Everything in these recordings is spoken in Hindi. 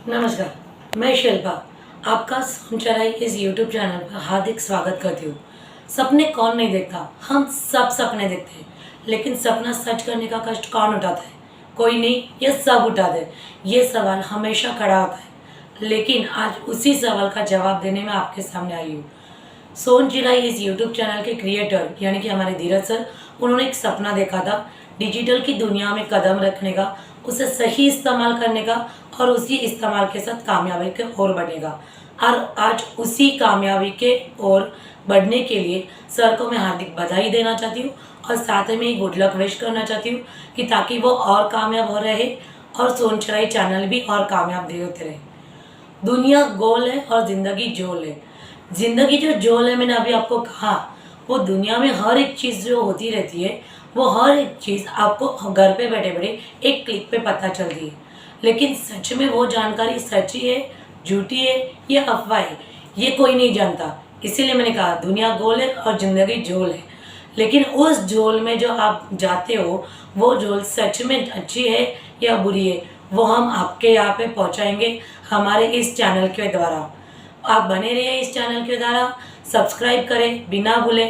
नमस्कार, मैं शिल्पा आपका सुनचराई इस यूट्यूब चैनल पर हार्दिक स्वागत करती हूँ। सपने कौन नहीं देखता, हम सब सपने देखते हैं, लेकिन सपना सच करने का कष्ट कौन उठाता है? कोई नहीं, ये सब उठाते हैं। ये सवाल हमेशा खड़ा होता है, लेकिन आज उसी सवाल का जवाब देने में आपके सामने आई हूँ। सोन चिराई इस यूट्यूब चैनल के क्रिएटर यानी कि हमारे धीरज सर, उन्होंने एक सपना देखा था डिजिटल की दुनिया में कदम रखने का, उसे सही इस्तेमाल करने का और उसी इस्तेमाल के साथ कामयाबी के ओर बढ़ेगा। और आज उसी कामयाबी के ओर बढ़ने के लिए सर को मैं हार्दिक बधाई देना चाहती हूँ और साथ में ही गुड लक विश करना चाहती हूँ कि ताकि वो और कामयाब हो रहे और सोन चिराई चैनल भी और कामयाब होते रहे। दुनिया गोल है और ज़िंदगी जोल है। ज़िंदगी जो जोल है, मैंने अभी आपको कहा, वो दुनिया में हर एक चीज़ जो होती रहती है, वो हर एक चीज़ आपको घर पे बैठे बैठे एक क्लिक पे पता चलती है। लेकिन सच में वो जानकारी सच्ची है, झूठी है या अफवाह है, ये कोई नहीं जानता। इसीलिए मैंने कहा दुनिया गोल है और ज़िंदगी झोल है। लेकिन उस झोल में जो आप जाते हो, वो झोल सच में अच्छी है या बुरी है, वो हम आपके यहाँ पे पहुँचाएंगे हमारे इस चैनल के द्वारा। आप बने रहिए इस चैनल के द्वारा, सब्सक्राइब करें बिना भूले,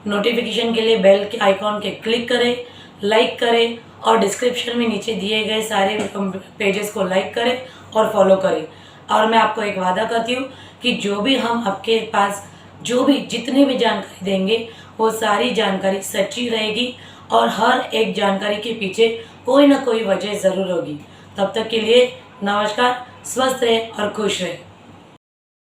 नोटिफिकेशन के लिए बेल के आइकॉन के क्लिक करें, लाइक करें और डिस्क्रिप्शन में नीचे दिए गए सारे पेजेस को लाइक करें और फॉलो करें। और मैं आपको एक वादा करती हूँ कि जो भी हम आपके पास जितनी भी जानकारी देंगे, वो सारी जानकारी सच्ची रहेगी और हर एक जानकारी के पीछे कोई ना कोई वजह ज़रूर होगी। तब तक के लिए नमस्कार, स्वस्थ रहे और खुश रहे।